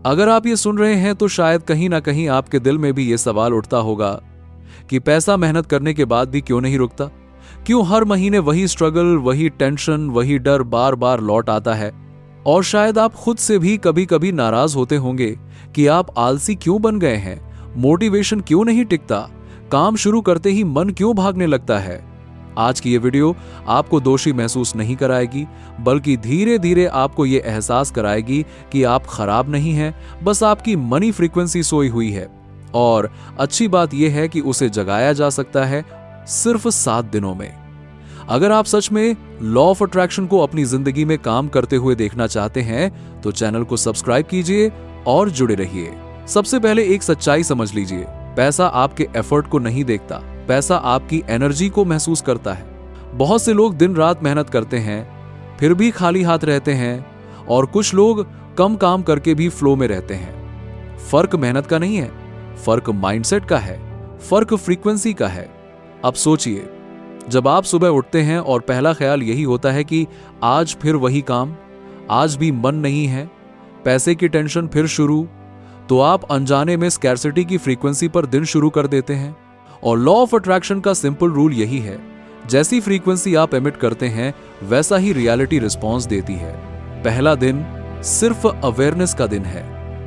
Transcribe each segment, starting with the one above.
अगर आप ये सुन रहे हैं तो शायद कहीं ना कहीं आपके दिल में भी ये सवाल उठता होगा कि पैसा मेहनत करने के बाद भी क्यों नहीं रुकता, क्यों हर महीने वही स्ट्रगल, वही टेंशन, वही डर बार बार लौट आता है। और शायद आप खुद से भी कभी कभी नाराज होते होंगे कि आप आलसी क्यों बन गए हैं, मोटिवेशन क्यों नहीं टिकता, काम शुरू करते ही मन क्यों भागने लगता है। आज की ये वीडियो आपको दोषी महसूस नहीं कराएगी, बल्कि धीरे धीरे आपको ये एहसास कराएगी कि आप खराब नहीं हैं, बस आपकी मनी फ्रीक्वेंसी सोई हुई है। और अच्छी बात यह है कि उसे जगाया जा सकता है सिर्फ 7 दिनों में। अगर आप सच में लॉ ऑफ अट्रैक्शन को अपनी जिंदगी में काम करते हुए देखना चाहते हैं तो चैनल को सब्सक्राइब कीजिए और जुड़े रहिए। सबसे पहले एक सच्चाई समझ लीजिए, पैसा आपके एफर्ट को नहीं देखता, पैसा आपकी एनर्जी को महसूस करता है। बहुत से लोग दिन रात मेहनत करते हैं फिर भी खाली हाथ रहते हैं, और कुछ लोग कम काम करके भी फ्लो में रहते हैं। फर्क मेहनत का नहीं है, फर्क माइंडसेट का है, फर्क फ्रीक्वेंसी का है। अब सोचिए, जब आप सुबह उठते हैं और पहला ख्याल यही होता है कि आज फिर वही काम, आज भी मन नहीं है, पैसे की टेंशन फिर शुरू, तो आप अनजाने में स्कैर्सिटी की फ्रीक्वेंसी पर दिन शुरू कर देते हैं। और लॉ ऑफ अट्रैक्शन का सिंपल रूल यही है, जैसी फ्रीक्वेंसी आप एमिट करते हैं वैसा ही रियलिटी रिस्पॉन्स देती है। पहला दिन सिर्फ अवेयरनेस का दिन है।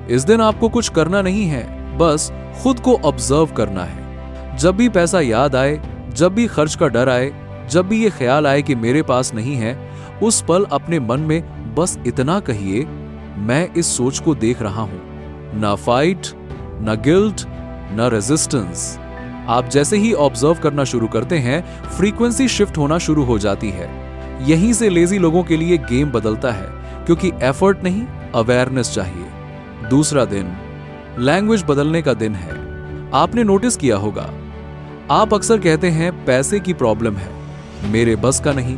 इस दिन आपको कुछ करना नहीं है, बस खुद को ऑब्जर्व करना है। जब भी पैसा याद आए, जब भी खर्च का डर आए, जब भी ये ख्याल आए कि मेरे पास नहीं है, उस पल अपने मन में बस इतना कहिए, मैं इस सोच को देख रहा हूं। ना फाइट, ना गिल्ट, ना रेजिस्टेंस। आप जैसे ही ऑब्जर्व करना शुरू करते हैं, फ्रीक्वेंसी शिफ्ट होना शुरू हो जाती है। यहीं से लेजी लोगों के लिए गेम बदलता है, क्योंकि एफर्ट नहीं, अवेयरनेस चाहिए। दूसरा दिन लैंग्वेज बदलने का दिन है। आपने नोटिस किया होगा, आप अक्सर कहते हैं पैसे की प्रॉब्लम है, मेरे बस का नहीं,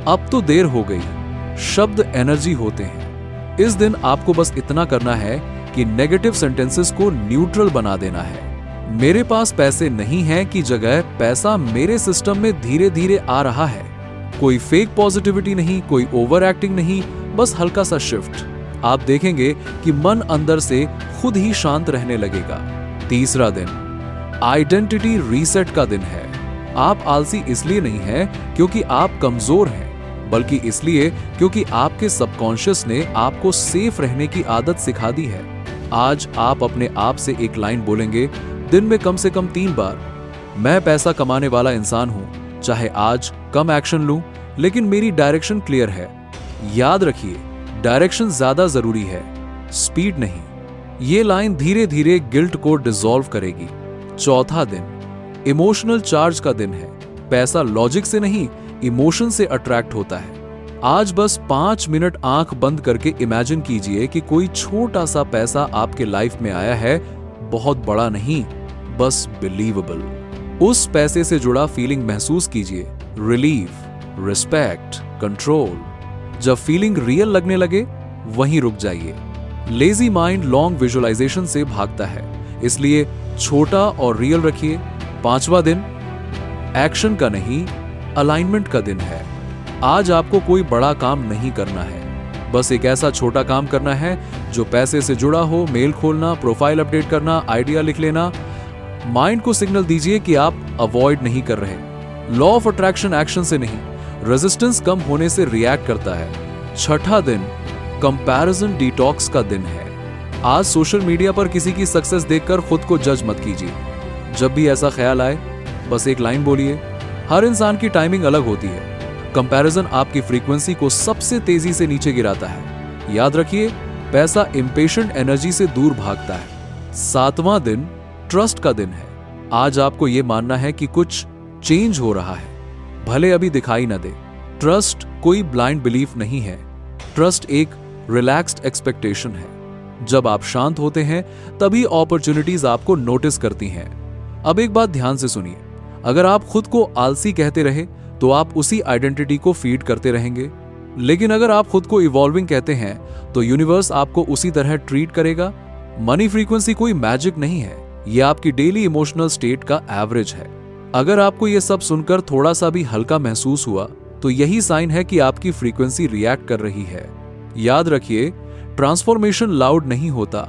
अब तो देर हो गई। शब्द एनर्जी होते हैं। इस दिन आपको बस इतना करना है कि नेगेटिव सेंटेंसेस को न्यूट्रल बना देना है। मेरे पास पैसे नहीं है की जगह पैसा मेरे सिस्टम में धीरे धीरे आ रहा है। कोई फेक पॉजिटिविटी नहीं, कोई ओवर एक्टिंग नहीं, बस हल्का सा शिफ्ट। आप देखेंगे कि मन अंदर से खुद ही शांत रहने लगेगा। तीसरा दिन आइडेंटिटी रीसेट का दिन है। आप आलसी इसलिए नहीं हैं क्योंकि आप कमजोर हैं, बल्कि इसलिए क्योंकि आपके सबकॉन्शियस ने आपको सेफ रहने की आदत सिखा दी है। आज आप अपने आप से एक लाइन बोलेंगे दिन में कम से कम 3 बार, मैं पैसा कमाने वाला इंसान हूं, चाहे आज कम एक्शन लूं, लेकिन मेरी डायरेक्शन क्लियर है। याद रखिए, डायरेक्शन ज्यादा जरूरी है, स्पीड नहीं। ये लाइन धीरे धीरे गिल्ट को डिसॉल्व करेगी। चौथा दिन इमोशनल चार्ज का दिन है। पैसा लॉजिक से नहीं, इमोशन से अट्रैक्ट होता है। आज बस 5 मिनट आंख बंद करके इमेजिन कीजिए कि कोई छोटा सा पैसा आपके लाइफ में आया है, बहुत बड़ा नहीं, बस बिलीवेबल। उस पैसे से जुड़ा फीलिंग महसूस कीजिए, रिलीफ, रिस्पेक्ट, कंट्रोल। जब फीलिंग रियल लगने लगे वहीं रुक जाइए। लेजी माइंड लॉन्ग विजुअलाइजेशन से भागता है, इसलिए छोटा और रियल रखिए। 5वां दिन एक्शन का नहीं, अलाइनमेंट का दिन है। आज आपको कोई बड़ा काम नहीं करना है, बस एक ऐसा छोटा काम करना है जो पैसे से जुड़ा हो। मेल खोलना, प्रोफाइल अपडेट करना, आइडिया लिख लेना। माइंड को सिग्नल दीजिए कि आप अवॉइड नहीं कर रहे। लॉ ऑफ अट्रैक्शन एक्शन से नहीं, रेजिस्टेंस कम होने से रिएक्ट करता है। छठा दिन कंपैरिजन डिटॉक्स का दिन है। आज सोशल मीडिया पर किसी की सक्सेस देखकर खुद को जज मत कीजिए। जब भी ऐसा ख्याल आए, बस एक लाइन बोलिए, हर इंसान की टाइमिंग अलग होती है। कंपैरिजन आपकी फ्रीक्वेंसी को सबसे तेजी से नीचे गिराता है। याद रखिए, पैसा इंपेशेंट एनर्जी से दूर भागता है। 7वां दिन ट्रस्ट का दिन है। आज आपको यह मानना है कि कुछ चेंज हो रहा है, भले अभी दिखाई न दे। ट्रस्ट कोई ब्लाइंड बिलीफ नहीं है, ट्रस्ट एक रिलैक्स्ड एक्सपेक्टेशन है। जब आप शांत होते हैं तभी अपॉर्चुनिटीज आपको नोटिस करती हैं। अब एक बात ध्यान से सुनिए, अगर आप खुद को आलसी कहते रहे तो आप उसी आइडेंटिटी को फीड करते रहेंगे, लेकिन अगर आप खुद को इवॉल्विंग कहते हैं तो यूनिवर्स आपको उसी तरह ट्रीट करेगा। मनी फ्रीक्वेंसी कोई मैजिक नहीं है, यह आपकी डेली इमोशनल स्टेट का एवरेज है। अगर आपको यह सब सुनकर थोड़ा सा भी हल्का महसूस हुआ तो यही साइन है कि आपकी फ्रीक्वेंसी रिएक्ट कर रही है। याद रखिए, ट्रांसफॉर्मेशन लाउड नहीं होता,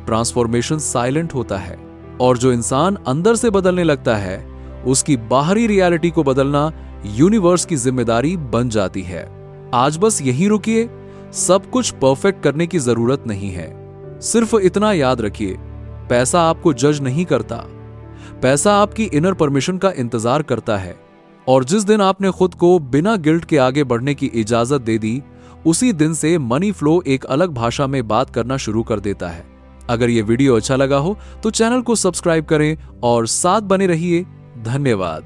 ट्रांसफॉर्मेशन साइलेंट होता है। और जो इंसान अंदर से बदलने लगता है, उसकी बाहरी रियलिटी को बदलना यूनिवर्स की जिम्मेदारी बन जाती है। आज बस यही रुकिए, सब कुछ परफेक्ट करने की जरूरत नहीं है। सिर्फ इतना याद रखिए, पैसा आपको जज नहीं करता, पैसा आपकी इनर परमिशन का इंतजार करता है। और जिस दिन आपने खुद को बिना गिल्ट के आगे बढ़ने की इजाजत दे दी, उसी दिन से मनी फ्लो एक अलग भाषा में बात करना शुरू कर देता है। अगर ये वीडियो अच्छा लगा हो तो चैनल को सब्सक्राइब करें और साथ बने रहिए। धन्यवाद।